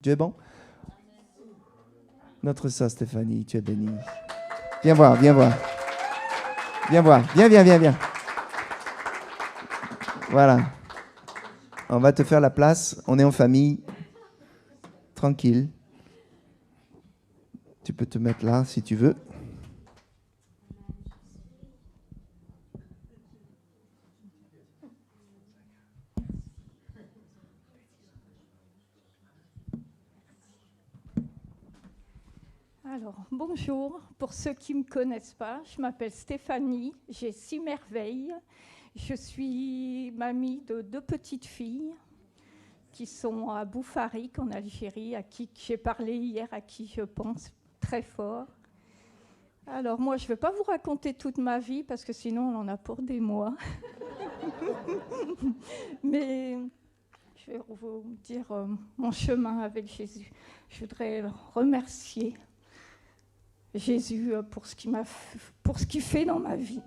Tu es bon? Notre sœur Stéphanie, tu es bénie. Viens voir, viens voir. Viens voir, viens, viens, viens, viens. Voilà. On va te faire la place. On est en famille. Tranquille. Tu peux te mettre là si tu veux. Alors, bonjour. Pour ceux qui ne me connaissent pas, je m'appelle Stéphanie, j'ai 6 merveilles. Je suis mamie de 2 petites filles qui sont à Boufarik, en Algérie, à qui j'ai parlé hier, à qui je pense très fort. Alors, moi, je ne vais pas vous raconter toute ma vie, parce que sinon, on en a pour des mois. Mais je vais vous dire mon chemin avec Jésus. Je voudrais remercier Jésus pour ce qu'il fait dans ma vie.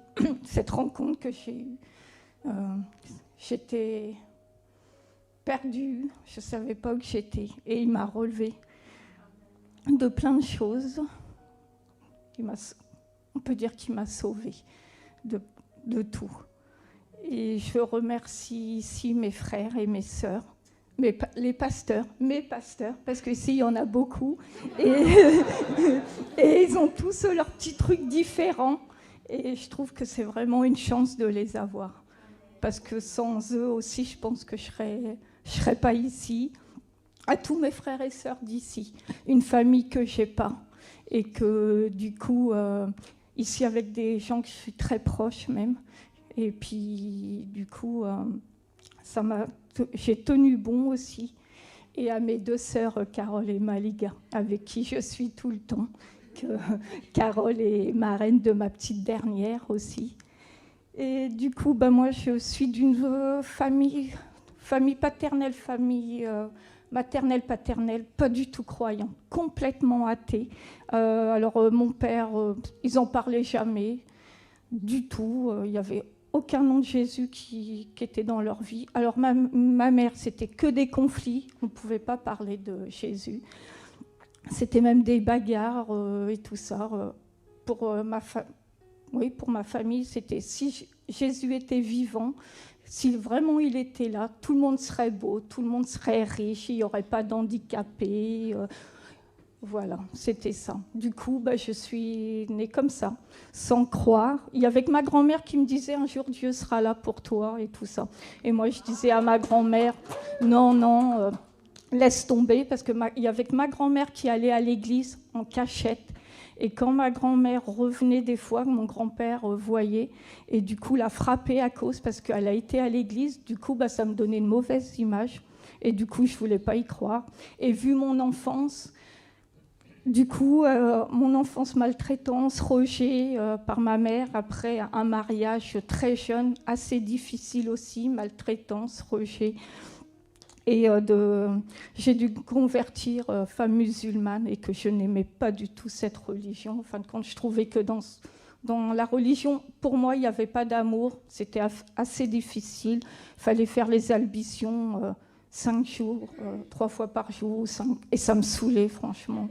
Cette rencontre que j'ai eue, j'étais perdue, je ne savais pas où j'étais, et il m'a relevée de plein de choses. On peut dire qu'il m'a sauvée de tout. Et je remercie ici mes frères et mes sœurs, mes pasteurs, parce qu'ici, il y en a beaucoup. Et ils ont tous leurs petits trucs différents. Et je trouve que c'est vraiment une chance de les avoir. Parce que sans eux aussi, je pense que je serais pas ici. À tous mes frères et sœurs d'ici. Une famille que je n'ai pas. Et que du coup, ici avec des gens que je suis très proche même. Et puis du coup, j'ai tenu bon aussi. Et à mes 2 sœurs, Carole et Maliga, avec qui je suis tout le temps. Carole est marraine de ma petite dernière aussi. Et du coup, moi, je suis d'une famille paternelle, maternelle, paternelle, pas du tout croyant, complètement athée. Alors, mon père, ils n'en parlaient jamais du tout. Il n'y avait aucun nom de Jésus qui était dans leur vie. Alors, ma mère, c'était que des conflits. On ne pouvait pas parler de Jésus. C'était même des bagarres et tout ça. Pour ma famille, c'était si Jésus était vivant, si vraiment il était là, tout le monde serait beau, tout le monde serait riche, il n'y aurait pas d'handicapés. Voilà, c'était ça. Du coup, je suis née comme ça, sans croire. Il y avait que ma grand-mère qui me disait un jour Dieu sera là pour toi et tout ça. Et moi, je disais à ma grand-mère non, laisse tomber, parce qu'il y avait que ma grand-mère qui allait à l'église en cachette. Et quand ma grand-mère revenait des fois, mon grand-père voyait, et du coup la frappait à cause, parce qu'elle a été à l'église, du coup ça me donnait une mauvaise image, et du coup je ne voulais pas y croire. Et vu mon enfance, mon enfance maltraitance, rejet par ma mère, après un mariage très jeune, assez difficile aussi, maltraitance, rejet. Et j'ai dû me convertir femme musulmane et que je n'aimais pas du tout cette religion. En fin de compte, je trouvais que dans la religion, pour moi, il n'y avait pas d'amour. C'était assez difficile. Il fallait faire les ablutions 5 jours, 3 fois par jour, 5, et ça me saoulait, franchement.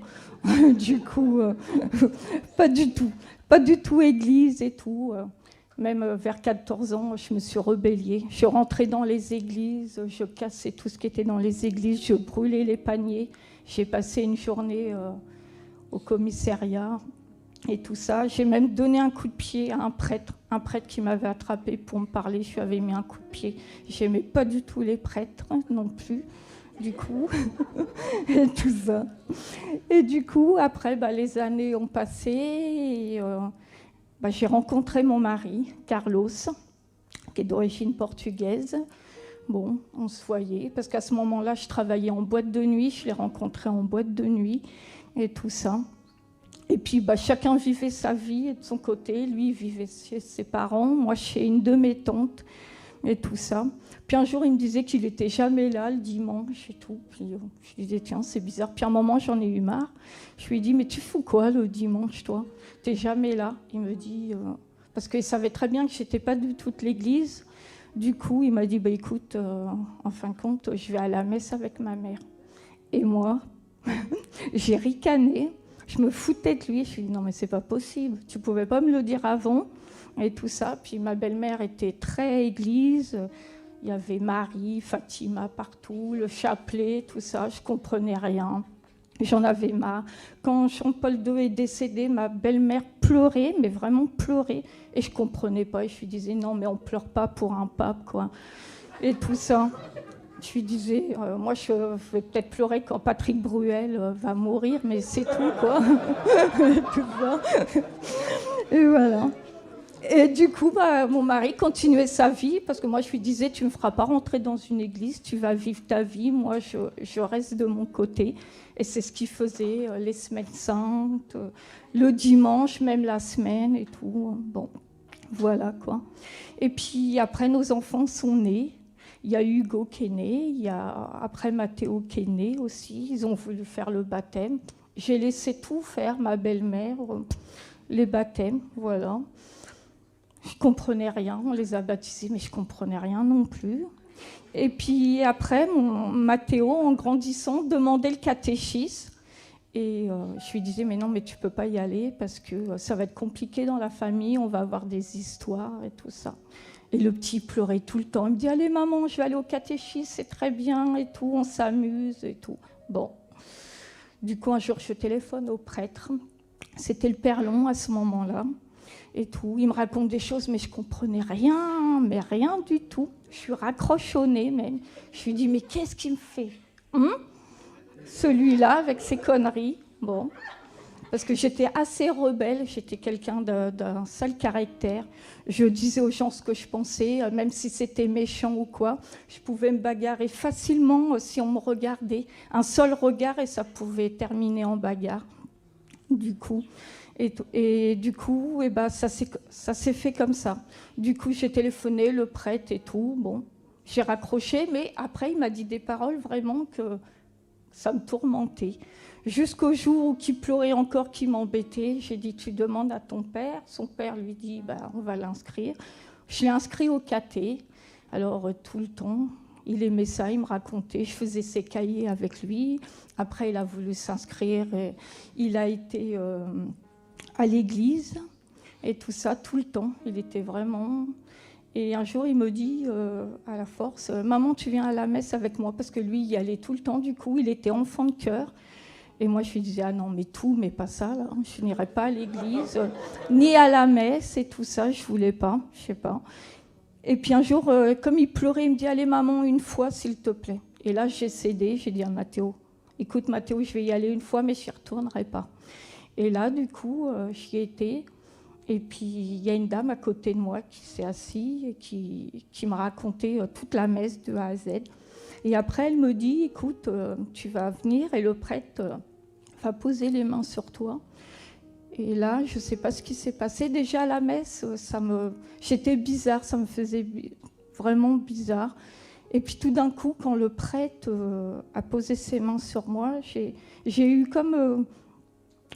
Du coup, pas du tout église et tout. Même vers 14 ans, je me suis rebellée. Je rentrais dans les églises, je cassais tout ce qui était dans les églises, je brûlais les paniers. J'ai passé une journée au commissariat et tout ça. J'ai même donné un coup de pied à un prêtre qui m'avait attrapé pour me parler. Je lui avais mis un coup de pied. J'aimais pas du tout les prêtres non plus, du coup, et tout ça. Et du coup, après, les années ont passé et... j'ai rencontré mon mari, Carlos, qui est d'origine portugaise. Bon, on se voyait, parce qu'à ce moment-là, je travaillais en boîte de nuit. Je l'ai rencontré en boîte de nuit et tout ça. Et puis, chacun vivait sa vie de son côté. Lui, il vivait chez ses parents, moi, chez une de mes tantes et tout ça. Puis un jour, il me disait qu'il n'était jamais là le dimanche et tout. Puis je lui disais, tiens, c'est bizarre. Puis à un moment, j'en ai eu marre. Je lui ai dit, mais tu fous quoi le dimanche, toi ? T'es jamais là. Il me dit, parce qu'il savait très bien que je n'étais pas du tout de l'église. Du coup, il m'a dit, écoute, en fin de compte, je vais à la messe avec ma mère. Et moi, J'ai ricané, je me foutais de lui. Je lui ai dit non mais c'est pas possible, tu pouvais pas me le dire avant et tout ça. Puis ma belle-mère était très église, il y avait Marie, Fatima partout, le chapelet, tout ça, je comprenais rien. J'en avais marre. Quand Jean-Paul II est décédé, ma belle-mère pleurait, mais vraiment pleurait, et je comprenais pas. Et je lui disais non mais on pleure pas pour un pape quoi, et tout ça. Je lui disais, moi je vais peut-être pleurer quand Patrick Bruel va mourir, mais c'est tout quoi. Tout ça. Et voilà. Et du coup, mon mari continuait sa vie, parce que moi je lui disais, tu ne me feras pas rentrer dans une église, tu vas vivre ta vie, moi je reste de mon côté. Et c'est ce qu'il faisait les semaines saintes, le dimanche, même la semaine et tout. Bon, voilà quoi. Et puis après, nos enfants sont nés. Il y a Hugo qui est né, il y a après Mathéo qui est né aussi. Ils ont voulu faire le baptême. J'ai laissé tout faire, ma belle-mère, les baptêmes, voilà. Je ne comprenais rien, on les a baptisés, mais je ne comprenais rien non plus. Et puis après, Mathéo, en grandissant, demandait le catéchisme. Et je lui disais, mais non, mais tu ne peux pas y aller parce que ça va être compliqué dans la famille, on va avoir des histoires et tout ça. Et le petit pleurait tout le temps. Il me dit, allez maman, je vais aller au catéchisme, c'est très bien et tout, on s'amuse et tout. Bon. Du coup, un jour, je téléphone au prêtre. C'était le père Long à ce moment-là. Et tout. Il me raconte des choses, mais je ne comprenais rien, mais rien du tout. Je suis raccrochonnée même. Je lui dis, mais qu'est-ce qu'il me fait celui-là, avec ses conneries. Bon. Parce que j'étais assez rebelle, j'étais quelqu'un d'un sale caractère. Je disais aux gens ce que je pensais, même si c'était méchant ou quoi. Je pouvais me bagarrer facilement si on me regardait. Un seul regard et ça pouvait terminer en bagarre. Du coup... Et du coup, ça s'est fait comme ça. Du coup, j'ai téléphoné, le prêtre et tout. Bon, j'ai raccroché, mais après, il m'a dit des paroles vraiment que ça me tourmentait. Jusqu'au jour où il pleurait encore, qu'il m'embêtait, j'ai dit, tu demandes à ton père. Son père lui dit, on va l'inscrire. Je l'ai inscrit au caté. Alors, tout le temps, il aimait ça, il me racontait. Je faisais ses cahiers avec lui. Après, il a voulu s'inscrire. Et il a été... à l'église, et tout ça, tout le temps. Il était vraiment... Et un jour, il me dit, à la force, « Maman, tu viens à la messe avec moi ?» Parce que lui, il y allait tout le temps, du coup, il était enfant de chœur. Et moi, je lui disais, « Ah non, mais tout, mais pas ça, là. Je n'irai pas à l'église, ni à la messe, et tout ça, je ne voulais pas, je ne sais pas. » Et puis un jour, comme il pleurait, il me dit, « Allez, maman, une fois, s'il te plaît. » Et là, j'ai cédé, j'ai dit à Mathéo, « Écoute, Mathéo, je vais y aller une fois, mais je n'y retournerai pas. » Et là, du coup, j'y étais. Et puis, il y a une dame à côté de moi qui s'est assise et qui m'a raconté toute la messe de A à Z. Et après, elle me dit, écoute, tu vas venir et le prêtre va poser les mains sur toi. Et là, je ne sais pas ce qui s'est passé. Déjà, à la messe, j'étais bizarre, ça me faisait vraiment bizarre. Et puis, tout d'un coup, quand le prêtre a posé ses mains sur moi, j'ai eu comme...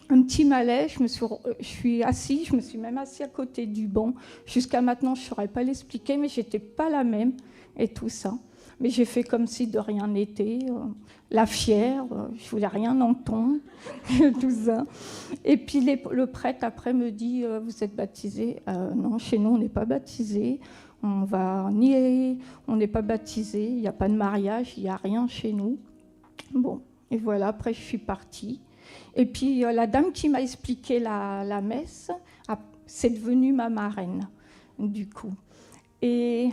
un petit malaise, je suis assise, je me suis même assise à côté du banc. Jusqu'à maintenant, je ne saurais pas l'expliquer, mais je n'étais pas la même et tout ça. Mais j'ai fait comme si de rien n'était, la fière, je ne voulais rien entendre, tout ça. Et puis le prêtre après me dit, vous êtes baptisé ? Non, chez nous, on n'est pas baptisé. On n'est pas baptisé, il n'y a pas de mariage, il n'y a rien chez nous. Bon, et voilà, après je suis partie. Et puis la dame qui m'a expliqué la messe, c'est devenue ma marraine, du coup. Et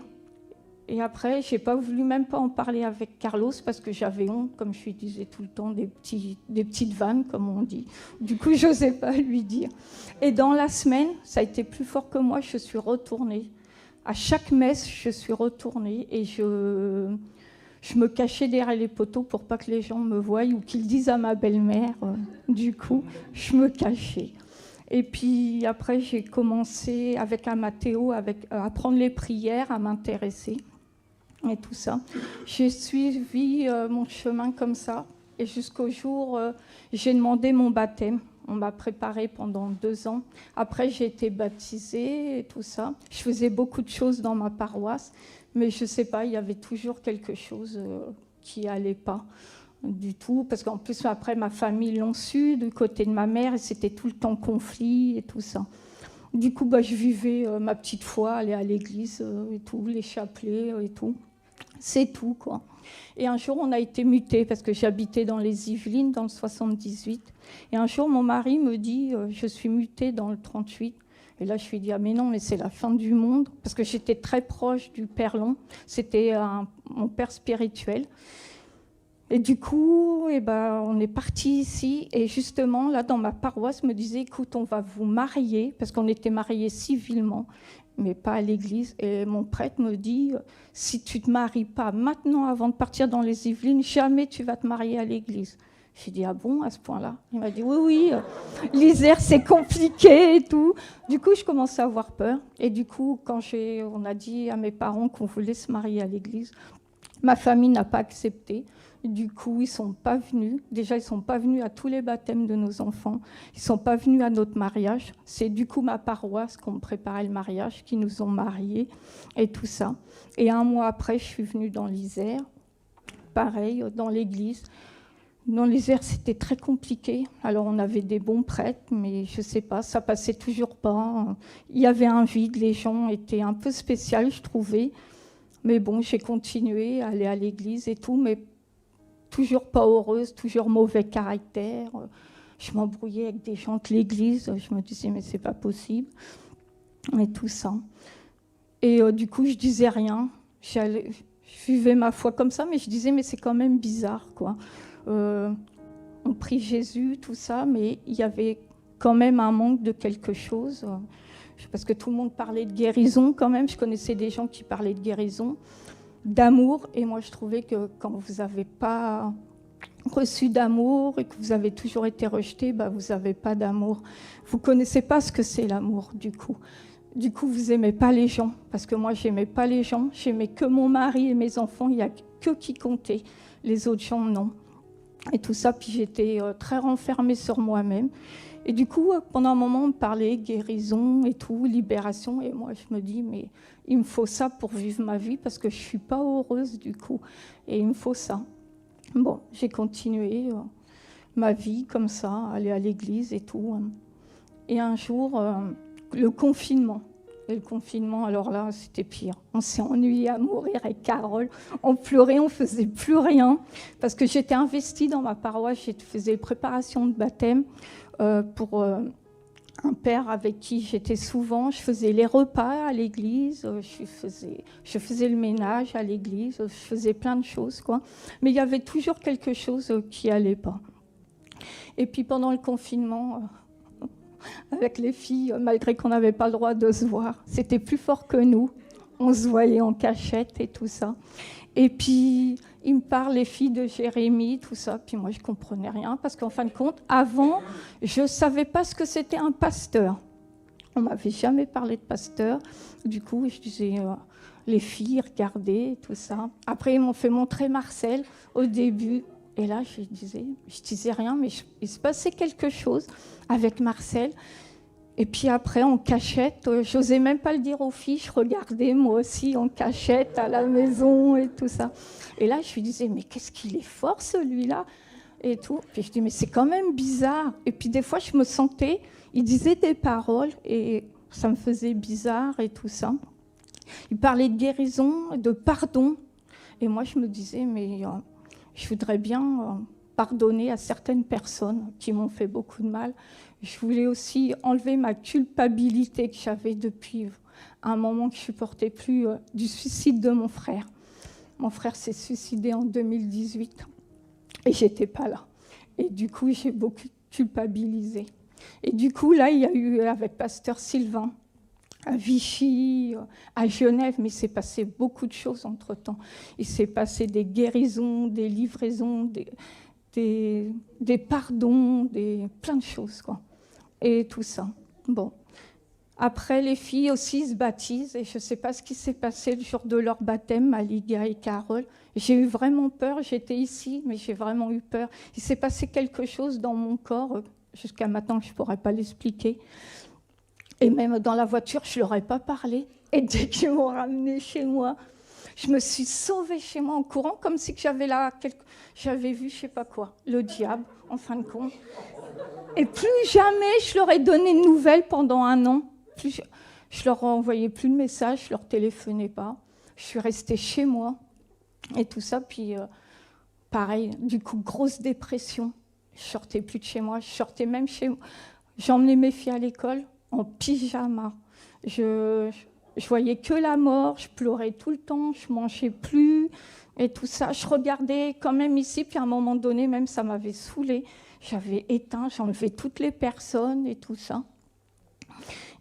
après, je n'ai pas voulu même pas en parler avec Carlos parce que j'avais honte, comme je lui disais tout le temps, des petites vannes, comme on dit. Du coup, je n'osais pas lui dire. Et dans la semaine, ça a été plus fort que moi, je suis retournée. À chaque messe, je suis retournée et je me cachais derrière les poteaux pour pas que les gens me voient ou qu'ils disent à ma belle-mère. Du coup, je me cachais. Et puis après, j'ai commencé avec un Mathéo à prendre les prières, à m'intéresser et tout ça. J'ai suivi mon chemin comme ça. Et jusqu'au jour, j'ai demandé mon baptême. On m'a préparée pendant 2 ans. Après, j'ai été baptisée et tout ça. Je faisais beaucoup de choses dans ma paroisse. Mais je ne sais pas, il y avait toujours quelque chose qui n'allait pas. du tout, parce qu'en plus, après, ma famille l'ont su, du côté de ma mère, et c'était tout le temps conflit et tout ça. Du coup, je vivais ma petite foi, aller à l'église et tout, les chapelets et tout. C'est tout, quoi. Et un jour, on a été mutés, parce que j'habitais dans les Yvelines, dans le 78. Et un jour, mon mari me dit, je suis mutée dans le 38. Et là, je lui ai dit, ah mais non, mais c'est la fin du monde, parce que j'étais très proche du Père Long. C'était mon père spirituel. Et du coup, on est parti ici. Et justement, là, dans ma paroisse, me disait, écoute, on va vous marier, parce qu'on était mariés civilement, mais pas à l'église. Et mon prêtre me dit, si tu ne te maries pas maintenant, avant de partir dans les Yvelines, jamais tu vas te marier à l'église. J'ai dit, ah bon, à ce point-là? Il m'a dit, oui, l'Isère, c'est compliqué et tout. Du coup, je commençais à avoir peur. Et du coup, quand on a dit à mes parents qu'on voulait se marier à l'église, ma famille n'a pas accepté. Du coup, ils ne sont pas venus. Déjà, ils ne sont pas venus à tous les baptêmes de nos enfants. Ils ne sont pas venus à notre mariage. C'est du coup ma paroisse qu'on me préparait le mariage, qui nous ont mariés et tout ça. Et un mois après, je suis venue dans l'Isère. Pareil, dans l'église. Dans l'Isère, c'était très compliqué. Alors, on avait des bons prêtres, mais je ne sais pas, ça passait toujours pas. Il y avait un vide, les gens étaient un peu spéciaux, je trouvais. Mais bon, j'ai continué à aller à l'église et tout, mais toujours pas heureuse, toujours mauvais caractère. Je m'embrouillais avec des gens de l'église. Je me disais, mais c'est pas possible. Et tout ça. Et du coup, je disais rien. Je vivais ma foi comme ça, mais je disais, mais c'est quand même bizarre, quoi. On prie Jésus, tout ça, mais il y avait quand même un manque de quelque chose. Parce que tout le monde parlait de guérison quand même. Je connaissais des gens qui parlaient de guérison, d'amour. Et moi, je trouvais que quand vous n'avez pas reçu d'amour et que vous avez toujours été rejeté, vous n'avez pas d'amour. Vous ne connaissez pas ce que c'est l'amour, du coup. Du coup, vous n'aimez pas les gens. Parce que moi, je n'aimais pas les gens. J'aimais que mon mari et mes enfants. Il n'y a que qui comptait. Les autres gens, non. Et tout ça, puis j'étais très renfermée sur moi-même. Et du coup, pendant un moment, on me parlait guérison et tout, libération. Et moi, je me dis, mais il me faut ça pour vivre ma vie parce que je ne suis pas heureuse du coup. Et il me faut ça. Bon, j'ai continué ma vie comme ça, aller à l'église et tout. Et un jour, le confinement. Et le confinement, alors là, c'était pire. On s'est ennuyé à mourir avec Carole. On pleurait, on ne faisait plus rien. Parce que j'étais investie dans ma paroisse, je faisais les préparations de baptême pour un père avec qui j'étais souvent. Je faisais les repas à l'église, je faisais le ménage à l'église, je faisais plein de choses, quoi. Mais il y avait toujours quelque chose qui n'allait pas. Et puis pendant le confinement... avec les filles, malgré qu'on n'avait pas le droit de se voir. C'était plus fort que nous. On se voyait en cachette et tout ça. Et puis, ils me parlent, les filles de Jérémie, tout ça. Puis moi, je ne comprenais rien parce qu'en fin de compte, avant, je ne savais pas ce que c'était un pasteur. On ne m'avait jamais parlé de pasteur. Du coup, je disais, les filles, regardez, tout ça. Après, ils m'ont fait montrer Marcel au début. Et là, je disais rien, mais il se passait quelque chose avec Marcel. Et puis après, en cachette, j'osais même pas le dire aux filles, je regardais moi aussi en cachette à la maison et tout ça. Et là, je lui disais, mais qu'est-ce qu'il est fort celui-là et tout. Puis je dis, mais c'est quand même bizarre. Et puis des fois, je me sentais, il disait des paroles et ça me faisait bizarre et tout ça. Il parlait de guérison, de pardon. Et moi, je me disais, mais... je voudrais bien pardonner à certaines personnes qui m'ont fait beaucoup de mal. Je voulais aussi enlever ma culpabilité que j'avais depuis un moment que je ne supportais plus du suicide de mon frère. Mon frère s'est suicidé en 2018 et je n'étais pas là. Et du coup, j'ai beaucoup culpabilisé. Et du coup, là, il y a eu avec Pasteur Sylvain, à Vichy, à Genève, mais il s'est passé beaucoup de choses entre-temps. Il s'est passé des guérisons, des livraisons, des pardons, plein de choses, quoi. Et tout ça. Bon. Après, les filles aussi se baptisent, et je ne sais pas ce qui s'est passé le jour de leur baptême, Aliga et Carole. J'ai eu vraiment peur, j'étais ici, mais j'ai vraiment eu peur. Il s'est passé quelque chose dans mon corps, jusqu'à maintenant, je ne pourrais pas l'expliquer. Et même dans la voiture, je ne leur ai pas parlé. Et dès qu'ils m'ont ramenée chez moi, Je me suis sauvée chez moi en courant, comme si j'avais vu, je sais pas quoi, le diable, en fin de compte. Et plus jamais je leur ai donné de nouvelles pendant 1 an. Je leur envoyais plus de messages, je leur téléphonais pas. Je suis restée chez moi et tout ça. Puis pareil, du coup, grosse dépression. Je sortais plus de chez moi. Je sortais même chez moi. J'emmenais mes filles à l'école en pyjama. Je voyais que la mort. Je pleurais tout le temps. Je mangeais plus et tout ça. Je regardais quand même ici. Puis à un moment donné, même ça m'avait saoulée. J'avais éteint, j'enlevais toutes les personnes et tout ça.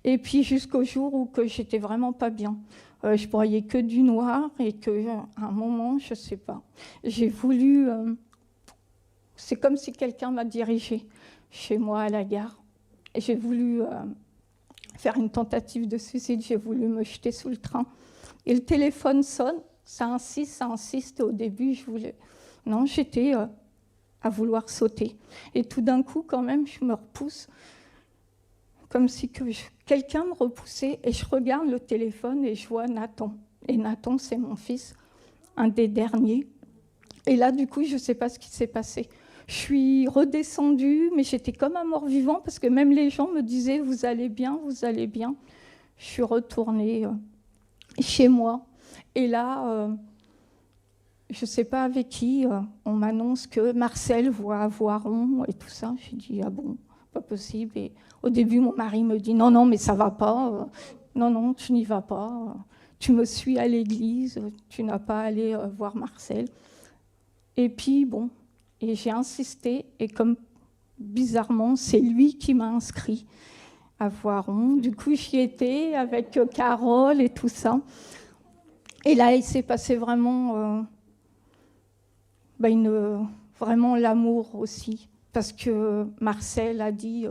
Et puis jusqu'au jour où que j'étais vraiment pas bien. Je voyais que du noir et qu'à un moment, je sais pas, j'ai voulu... c'est comme si quelqu'un m'a dirigée chez moi à la gare. Et j'ai voulu faire une tentative de suicide, j'ai voulu me jeter sous le train. Et le téléphone sonne, ça insiste. Au début, je voulais... Non, j'étais... à vouloir sauter. Et tout d'un coup, quand même, je me repousse, comme si quelqu'un me repoussait, et je regarde le téléphone et je vois Nathan. Et Nathan, c'est mon fils, un des derniers. Et là, du coup, je ne sais pas ce qui s'est passé. Je suis redescendue, mais j'étais comme un mort-vivant, parce que même les gens me disaient « Vous allez bien, vous allez bien ». Je suis retournée chez moi. Et là... je ne sais pas avec qui, on m'annonce que Marcel voit à Voiron et tout ça. J'ai dit, ah bon, pas possible. Et au début, mon mari me dit, non, mais ça ne va pas. Non, tu n'y vas pas. Tu me suis à l'église, tu n'as pas à aller voir Marcel. Et puis, bon, et j'ai insisté. Et comme bizarrement, c'est lui qui m'a inscrit à Voiron. Du coup, j'y étais avec Carole et tout ça. Et là, il s'est passé vraiment... vraiment l'amour aussi, parce que Marcel a dit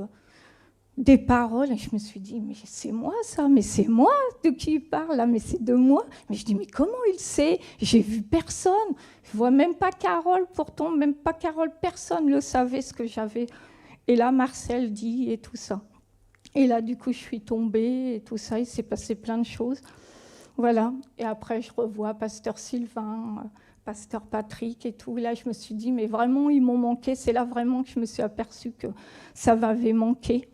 des paroles, et je me suis dit, mais c'est moi ça, mais c'est moi de qui il parle, là, mais c'est de moi. Mais je dis, mais comment il sait? J'ai vu personne, je vois même pas Carole, pourtant, même pas Carole, personne ne savait ce que j'avais. Et là, Marcel dit, et tout ça. Et là, du coup, je suis tombée, et tout ça, il s'est passé plein de choses. Voilà, et après, je revois Pasteur Sylvain, Pasteur Patrick et tout. Là, je me suis dit, mais vraiment, ils m'ont manqué. C'est là vraiment que je me suis aperçue que ça m'avait manqué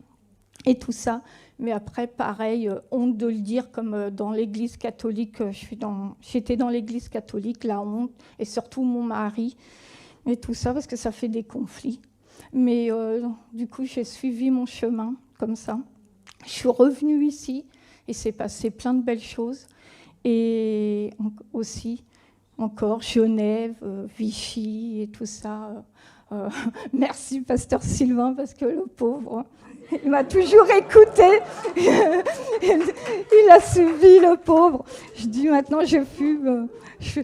et tout ça. Mais après, pareil, honte de le dire, comme dans l'Église catholique, j'étais dans l'Église catholique, la honte, et surtout mon mari, et tout ça, parce que ça fait des conflits. Mais du coup, j'ai suivi mon chemin, comme ça. Je suis revenue ici, et c'est passé plein de belles choses. Et aussi... encore Genève, Vichy et tout ça. Merci, Pasteur Sylvain, parce que le pauvre, il m'a toujours écouté. Il a suivi, le pauvre. Je dis maintenant, je fume. Je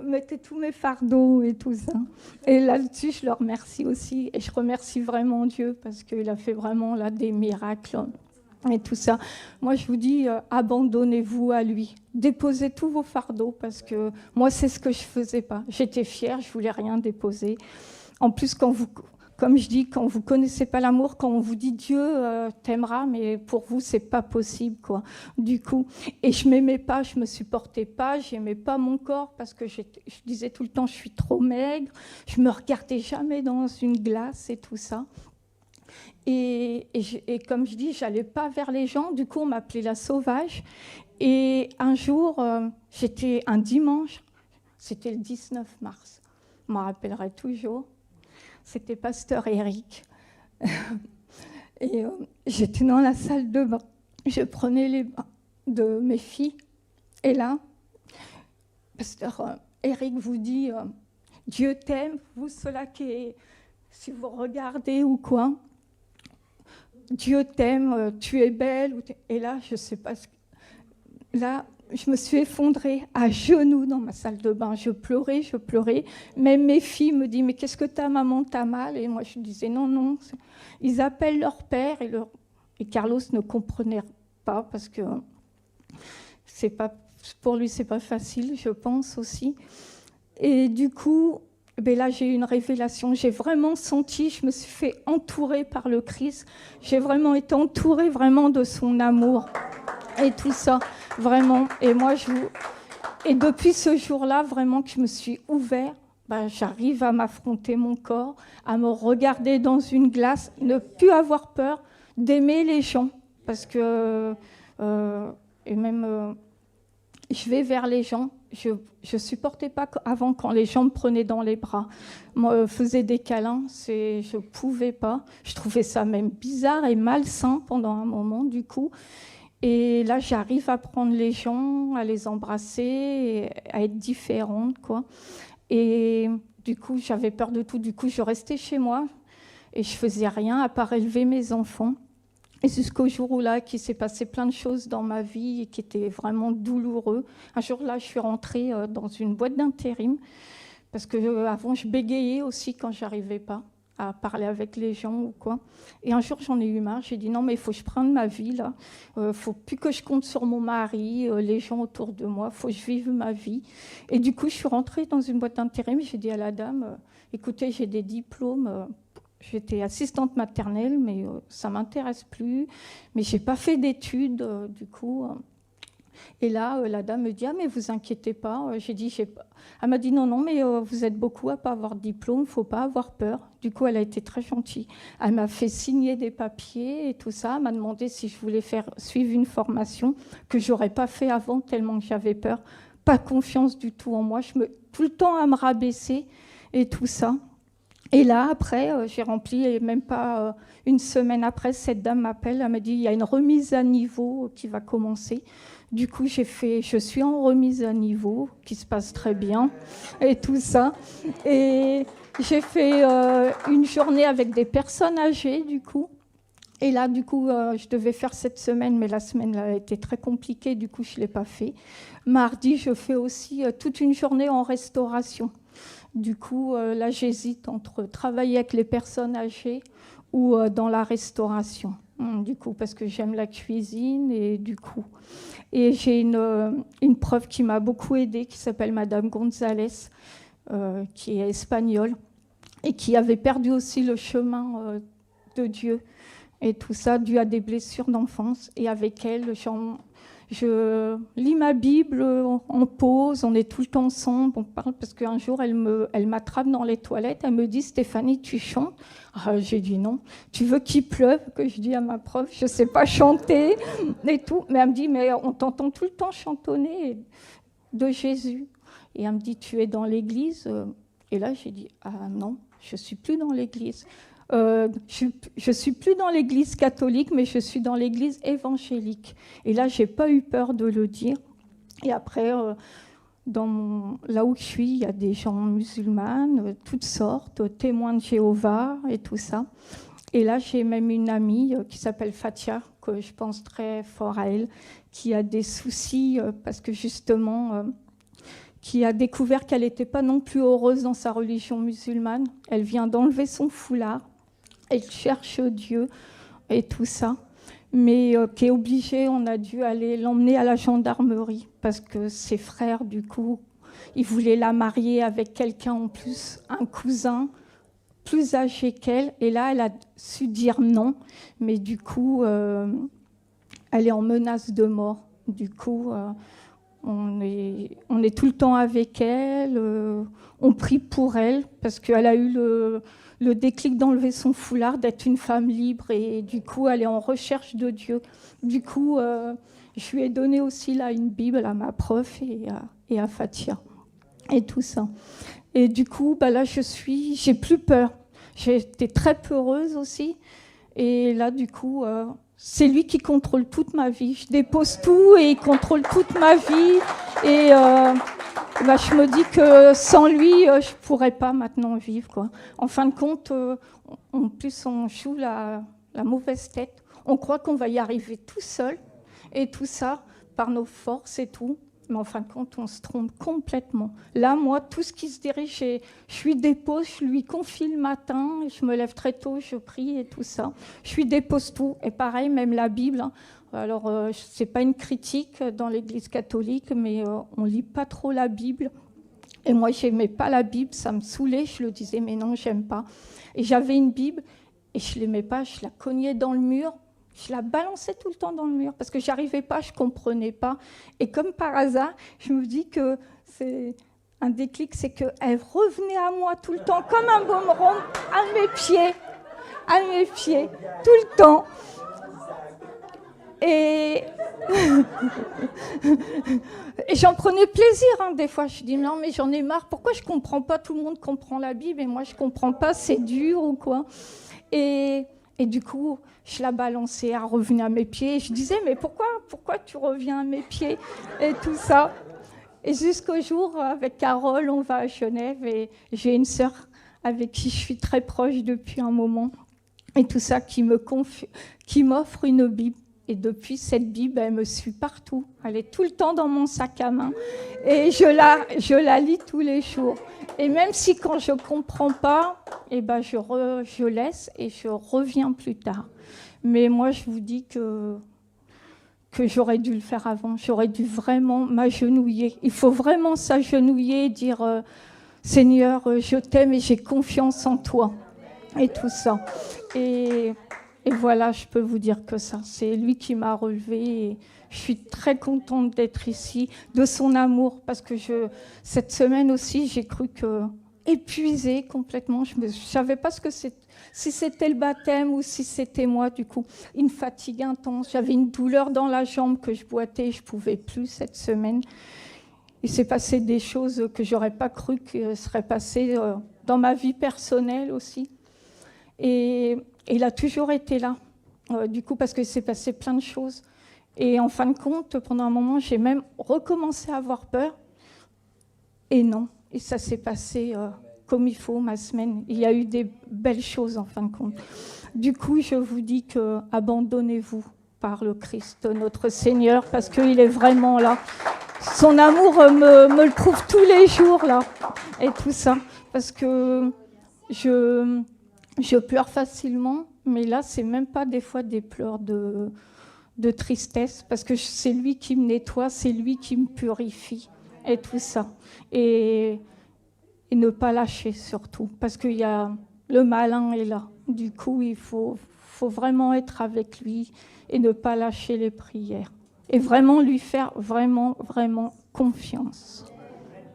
mettais tous mes fardeaux et tout ça. Et là-dessus, je le remercie aussi. Et je remercie vraiment Dieu, parce qu'il a fait vraiment là, des miracles. Et tout ça. Moi, je vous dis, abandonnez-vous à lui. Déposez tous vos fardeaux, parce que moi, c'est ce que je ne faisais pas. J'étais fière, je ne voulais rien déposer. En plus, comme je dis, quand vous ne connaissez pas l'amour, quand on vous dit Dieu t'aimera, mais pour vous, ce n'est pas possible, quoi. Du coup, et je ne m'aimais pas, je ne me supportais pas, je n'aimais pas mon corps, parce que je disais tout le temps, je suis trop maigre, je ne me regardais jamais dans une glace et tout ça. Et comme je dis, je n'allais pas vers les gens. Du coup, on m'appelait la sauvage. Et un jour, j'étais un dimanche, c'était le 19 mars. Je m'en rappellerai toujours. C'était Pasteur Eric. Et j'étais dans la salle de bain. Je prenais les bains de mes filles. Et là, Pasteur Eric vous dit Dieu t'aime, vous ceux-là qui, si vous regardez ou quoi. Dieu t'aime, tu es belle. Et là, je ne sais pas. Là, je me suis effondrée à genoux dans ma salle de bain. Je pleurais. Même mes filles me disent, mais qu'est-ce que t'as, maman, t'as mal? Et moi, je disais, non. Ils appellent leur père et Carlos ne comprenait pas, parce que pour lui, c'est pas facile, je pense aussi. Et du coup... Ben là, j'ai eu une révélation. J'ai vraiment senti, je me suis fait entourer par le Christ. J'ai vraiment été entourée vraiment de son amour et tout ça, vraiment. Et moi, Et depuis ce jour-là, vraiment que je me suis ouverte, j'arrive à m'affronter mon corps, à me regarder dans une glace, ne plus avoir peur, d'aimer les gens. Parce que, et même, je vais vers les gens. Je ne supportais pas avant quand les gens me prenaient dans les bras, me faisaient des câlins, je ne pouvais pas. Je trouvais ça même bizarre et malsain pendant un moment, du coup. Et là, j'arrive à prendre les gens, à les embrasser, à être différente, quoi. Et du coup, j'avais peur de tout. Du coup, je restais chez moi et je faisais rien à part élever mes enfants. Et jusqu'au jour où là, qu'il s'est passé plein de choses dans ma vie et qui étaient vraiment douloureux. Un jour là, je suis rentrée dans une boîte d'intérim parce que avant, je bégayais aussi quand j'arrivais pas à parler avec les gens ou quoi. Et un jour, j'en ai eu marre. J'ai dit non, mais il faut que je prenne ma vie là. Faut plus que je compte sur mon mari, les gens autour de moi. Faut que je vive ma vie. Et du coup, je suis rentrée dans une boîte d'intérim. J'ai dit à la dame, écoutez, j'ai des diplômes. J'étais assistante maternelle, mais ça ne m'intéresse plus. Mais je n'ai pas fait d'études, du coup. Et là, la dame me dit « Ah, mais vous inquiétez pas. » J'ai dit « Elle m'a dit « Non, non, mais vous êtes beaucoup à ne pas avoir de diplôme, il ne faut pas avoir peur. » Du coup, elle a été très gentille. Elle m'a fait signer des papiers et tout ça. Elle m'a demandé si je voulais suivre une formation que je n'aurais pas fait avant, tellement que j'avais peur. Pas confiance du tout en moi. Tout le temps à me rabaisser et tout ça. Et là, après, j'ai rempli, et même pas une semaine après, cette dame m'appelle, elle m'a dit, il y a une remise à niveau qui va commencer. Du coup, je suis en remise à niveau, qui se passe très bien, et tout ça. Et j'ai fait une journée avec des personnes âgées, du coup. Et là, du coup, je devais faire cette semaine, mais la semaine a été très compliquée, du coup, je ne l'ai pas fait. Mardi, je fais aussi toute une journée en restauration. Du coup, là, j'hésite entre travailler avec les personnes âgées ou dans la restauration. Du coup, parce que j'aime la cuisine et du coup. Et j'ai une prof qui m'a beaucoup aidée, qui s'appelle Madame González, qui est espagnole et qui avait perdu aussi le chemin de Dieu et tout ça, dû à des blessures d'enfance. Et avec elle, je lis ma Bible en pause, on est tout le temps ensemble, on parle parce qu'un jour, elle m'attrape dans les toilettes, elle me dit « Stéphanie, tu chantes ?» J'ai dit « Non. » « Tu veux qu'il pleuve ?» que je dis à ma prof, je ne sais pas chanter et tout. Mais elle me dit « Mais on t'entend tout le temps chantonner de Jésus. » Et elle me dit « Tu es dans l'église ?» Et là, j'ai dit « Ah non, je ne suis plus dans l'église. » Je ne suis plus dans l'église catholique, mais je suis dans l'église évangélique. Et là, je n'ai pas eu peur de le dire. Et après, là où je suis, il y a des gens musulmanes, toutes sortes, témoins de Jéhovah et tout ça. Et là, j'ai même une amie qui s'appelle Fatia, que je pense très fort à elle, qui a des soucis parce que justement... qui a découvert qu'elle n'était pas non plus heureuse dans sa religion musulmane. Elle vient d'enlever son foulard. Elle cherche Dieu et tout ça, mais qui est obligée, on a dû aller l'emmener à la gendarmerie parce que ses frères, du coup, ils voulaient la marier avec quelqu'un en plus, un cousin plus âgé qu'elle, et là, elle a su dire non, mais du coup, elle est en menace de mort. Du coup, on est tout le temps avec elle, on prie pour elle parce qu'elle a eu le déclic d'enlever son foulard, d'être une femme libre et du coup elle est en recherche de Dieu. Du coup, je lui ai donné aussi là une Bible à ma prof et à Fatia et tout ça. Et du coup, là j'ai plus peur. J'étais très peureuse aussi et là du coup... c'est lui qui contrôle toute ma vie. Je dépose tout et il contrôle toute ma vie. Et je me dis que sans lui, je ne pourrais pas maintenant vivre, quoi. En fin de compte, en plus, on joue la mauvaise tête. On croit qu'on va y arriver tout seul et tout ça, par nos forces et tout. Mais en fin de compte, on se trompe complètement. Là, moi, tout ce qui se dirige, je lui dépose, je lui confie le matin, je me lève très tôt, je prie et tout ça. Je lui dépose tout. Et pareil, même la Bible. Hein. Alors, ce n'est pas une critique dans l'Église catholique, mais on ne lit pas trop la Bible. Et moi, je n'aimais pas la Bible, ça me saoulait. Je le disais, mais non, j'aime pas. Et j'avais une Bible et je ne l'aimais pas, je la cognais dans le mur. Je la balançais tout le temps dans le mur parce que je n'arrivais pas, je ne comprenais pas. Et comme par hasard, je me dis que c'est un déclic, c'est qu'elle revenait à moi tout le temps comme un boomerang à mes pieds, tout le temps. Et j'en prenais plaisir, des fois. Je dis non, mais j'en ai marre. Pourquoi je ne comprends pas? Tout le monde comprend la Bible et moi je ne comprends pas, c'est dur ou quoi. Et du coup, je la balançais, elle revenait à mes pieds. Et je disais, mais pourquoi tu reviens à mes pieds? Et tout ça. Et jusqu'au jour, avec Carole, on va à Genève et j'ai une sœur avec qui je suis très proche depuis un moment. Et tout ça, qui m'offre une Bible. Et depuis, cette Bible, elle me suit partout. Elle est tout le temps dans mon sac à main. Et je la lis tous les jours. Et même si quand je ne comprends pas, je laisse et je reviens plus tard. Mais moi, je vous dis que j'aurais dû le faire avant. J'aurais dû vraiment m'agenouiller. Il faut vraiment s'agenouiller et dire Seigneur, je t'aime et j'ai confiance en toi. Et tout ça. Et voilà, je peux vous dire que ça. C'est lui qui m'a relevée. Et je suis très contente d'être ici, de son amour. Parce que cette semaine aussi, j'ai cru épuisée complètement. Je ne savais pas si c'était le baptême ou si c'était moi, du coup. Une fatigue intense. J'avais une douleur dans la jambe que je boitais. Je ne pouvais plus cette semaine. Il s'est passé des choses que je n'aurais pas cru que seraient passées dans ma vie personnelle aussi. Et il a toujours été là, du coup, parce qu'il s'est passé plein de choses. Et en fin de compte, pendant un moment, j'ai même recommencé à avoir peur. Et non, et ça s'est passé comme il faut, ma semaine. Il y a eu des belles choses, en fin de compte. Du coup, je vous dis abandonnez-vous par le Christ, notre Seigneur, parce qu'il est vraiment là. Son amour me le prouve tous les jours, là, et tout ça. Parce que je pleure facilement, mais là, c'est même pas des fois des pleurs de tristesse, parce que c'est lui qui me nettoie, c'est lui qui me purifie, et tout ça. Et ne pas lâcher surtout, parce qu'il y a le malin est là. Du coup, il faut vraiment être avec lui et ne pas lâcher les prières. Et vraiment lui faire vraiment, vraiment confiance.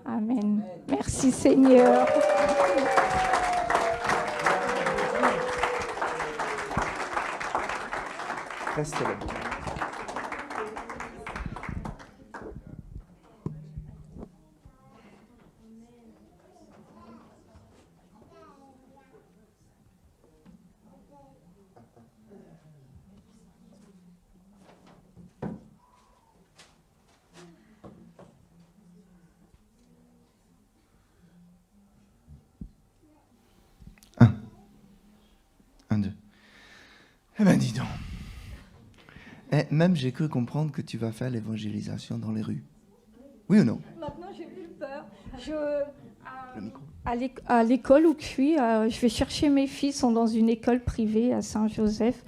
Amen. Merci Seigneur. Restez là. Un, deux. Eh ben dis donc. Même j'ai cru comprendre que tu vas faire l'évangélisation dans les rues. Oui ou non? Maintenant, j'ai plus peur. Le micro. À l'école où je suis, je vais chercher mes filles, sont dans une école privée à Saint-Joseph.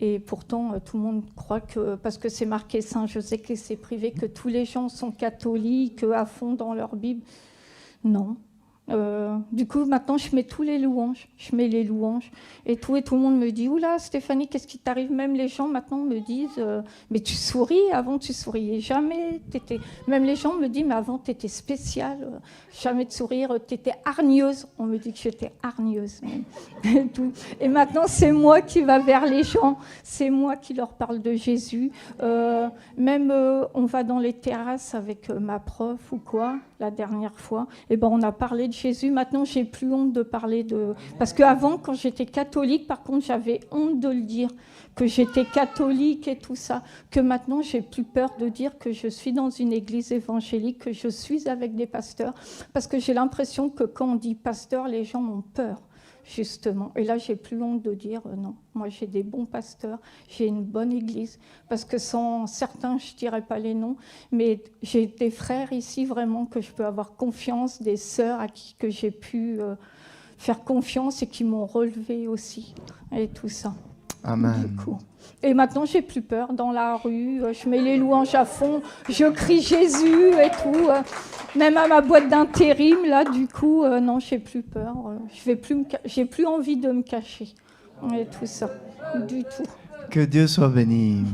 Et pourtant, tout le monde croit que, parce que c'est marqué Saint-Joseph et c'est privé, que tous les gens sont catholiques à fond dans leur Bible. Non. Du coup, maintenant, je mets tous les louanges. Je mets les louanges et tout le monde me dit « Oula, Stéphanie, qu'est-ce qui t'arrive ?» Même les gens, maintenant, me disent « Mais tu souris, avant, tu souriais jamais. » Même les gens me disent « Mais avant, tu étais spéciale. Jamais de sourire. Tu étais hargneuse. » On me dit que j'étais hargneuse. Et, tout. Et maintenant, c'est moi qui va vers les gens. C'est moi qui leur parle de Jésus. Même, on va dans les terrasses avec ma prof ou quoi, la dernière fois. Et ben, on a parlé de Jésus. Maintenant, j'ai plus honte de parler de... Parce qu'avant, quand j'étais catholique, par contre, j'avais honte de le dire, que j'étais catholique et tout ça. Que maintenant, j'ai plus peur de dire que je suis dans une église évangélique, que je suis avec des pasteurs. Parce que j'ai l'impression que quand on dit pasteur, les gens ont peur, justement. Et là, j'ai plus honte de dire non. Moi, j'ai des bons pasteurs, j'ai une bonne église. Parce que sans certains, je ne dirais pas les noms, mais j'ai des frères ici vraiment que je peux avoir confiance, des sœurs à qui que j'ai pu faire confiance et qui m'ont relevé aussi. Et tout ça. Amen. Du coup. Et maintenant, j'ai plus peur dans la rue. Je mets les louanges à fond. Je crie Jésus et tout. Même à ma boîte d'intérim, là, du coup, non, j'ai plus peur. J'ai plus envie de me cacher. Et tout ça. Du tout. Que Dieu soit béni.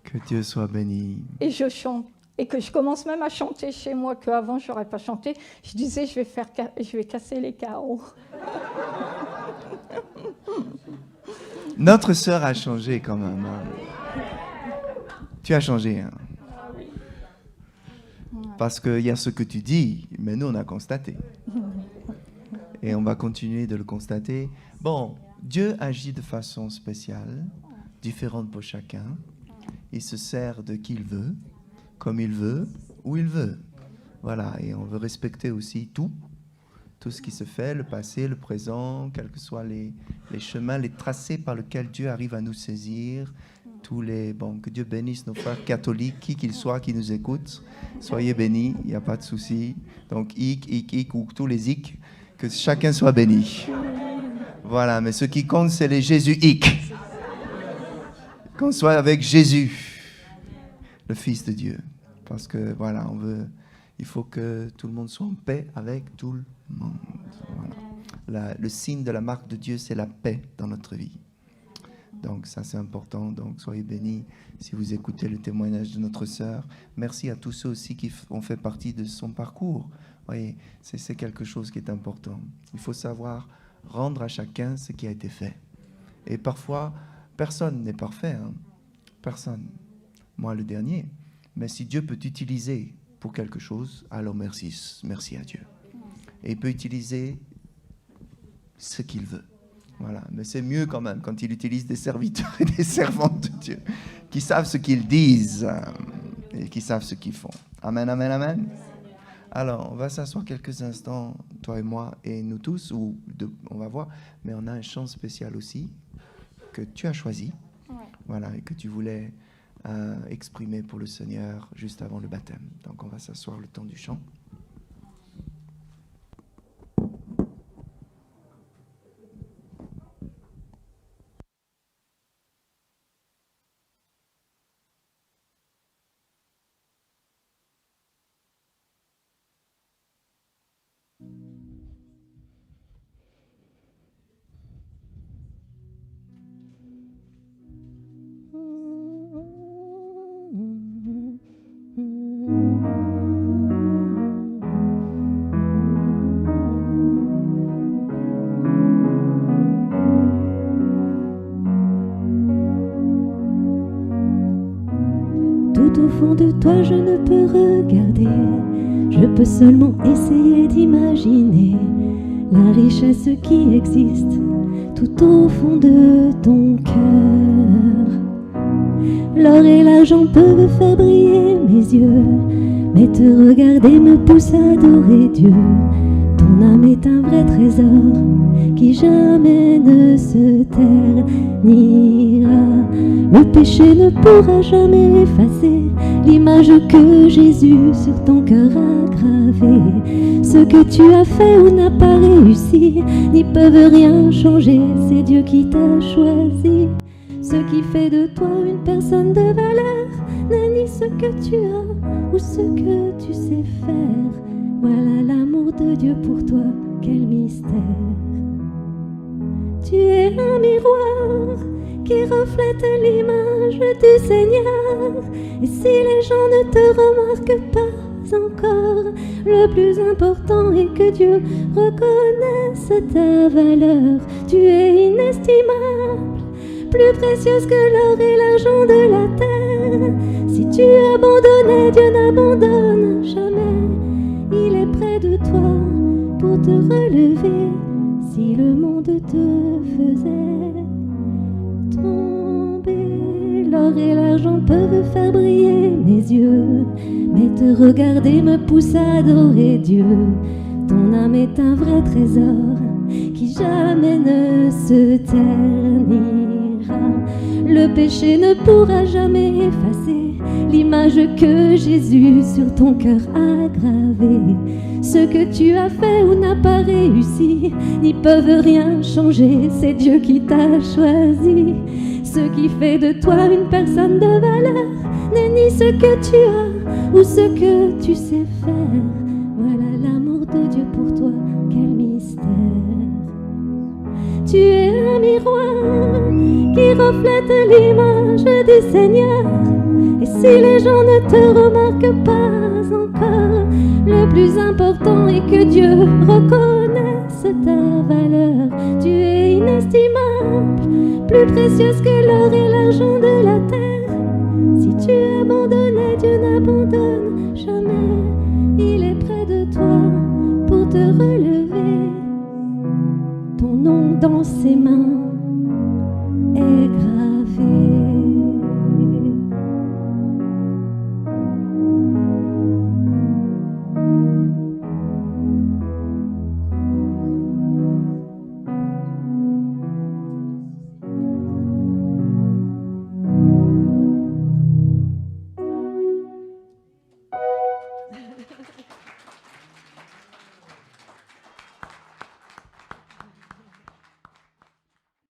Que Dieu soit béni. Et je chante. Et que je commence même à chanter chez moi, qu'avant, je n'aurais pas chanté. Je disais, je vais casser les carreaux. Notre sœur a changé quand même. Hein. Tu as changé. Hein. Parce qu'il y a ce que tu dis, mais nous, on a constaté. Et on va continuer de le constater. Bon, Dieu agit de façon spéciale, différente pour chacun. Il se sert de qui il veut, comme il veut, où il veut. Voilà, et on veut respecter aussi tout ce qui se fait, le passé, le présent, quels que soient les chemins, les tracés par lesquels Dieu arrive à nous saisir. Que Dieu bénisse nos frères catholiques, qui qu'ils soient, qui nous écoutent. Soyez bénis, il n'y a pas de souci. Donc, ou tous les ic, que chacun soit béni. Voilà, mais ce qui compte, c'est les Jésus-ic. Qu'on soit avec Jésus, le Fils de Dieu. Parce que, voilà, il faut que tout le monde soit en paix avec tout le monde. Voilà. Le signe de la marque de Dieu, c'est la paix dans notre vie. Donc ça, c'est important. Donc soyez bénis si vous écoutez le témoignage de notre sœur. Merci à tous ceux aussi qui ont fait partie de son parcours. Vous voyez, c'est quelque chose qui est important. Il faut savoir rendre à chacun ce qui a été fait. Et parfois, personne n'est parfait. Hein. Personne. Moi, le dernier. Mais si Dieu peut t'utiliser pour quelque chose, alors merci. Merci à Dieu. Et il peut utiliser ce qu'il veut. Voilà, mais c'est mieux quand même quand il utilise des serviteurs et des servantes de Dieu qui savent ce qu'ils disent et qui savent ce qu'ils font. Amen, amen, amen. Alors, on va s'asseoir quelques instants, toi et moi et nous tous, on va voir, mais on a un chant spécial aussi que tu as choisi, voilà, et que tu voulais exprimer pour le Seigneur juste avant le baptême. Donc, on va s'asseoir le temps du chant. Tout au fond de toi je ne peux regarder, je peux seulement essayer d'imaginer la richesse qui existe tout au fond de ton cœur. L'or et l'argent peuvent faire briller mes yeux, mais te regarder me pousse à adorer Dieu. Ton âme est un vrai trésor qui jamais ne se ternira. Le péché ne pourra jamais effacer l'image que Jésus sur ton cœur a gravée. Ce que tu as fait ou n'as pas réussi n'y peuvent rien changer, c'est Dieu qui t'a choisi. Ce qui fait de toi une personne de valeur n'est ni ce que tu as ou ce que tu sais faire. Voilà l'amour de Dieu pour toi, quel mystère. Tu es un miroir qui reflète l'image du Seigneur. Et si les gens ne te remarquent pas encore, le plus important est que Dieu reconnaisse ta valeur. Tu es inestimable, plus précieuse que l'or et l'argent de la terre. Si tu abandonnais, Dieu n'abandonne jamais. Il est près de toi pour te relever. Si le monde te faisait tomber, l'or et l'argent peuvent faire briller mes yeux, mais te regarder me pousse à adorer Dieu. Ton âme est un vrai trésor qui jamais ne se ternira. Le péché ne pourra jamais effacer l'image que Jésus sur ton cœur a gravée. Ce que tu as fait ou n'as pas réussi n'y peuvent rien changer, c'est Dieu qui t'a choisi. Ce qui fait de toi une personne de valeur n'est ni ce que tu as ou ce que tu sais faire. Voilà l'amour de Dieu pour toi, quel mystère. Tu es un miroir qui reflète l'image du Seigneur. Et si les gens ne te remarquent pas encore, le plus important est que Dieu reconnaisse ta valeur. Tu es inestimable, plus précieuse que l'or et l'argent de la terre. Si tu abandonnais, Dieu n'abandonne jamais. Il est près de toi pour te relever. Ton nom dans ses mains,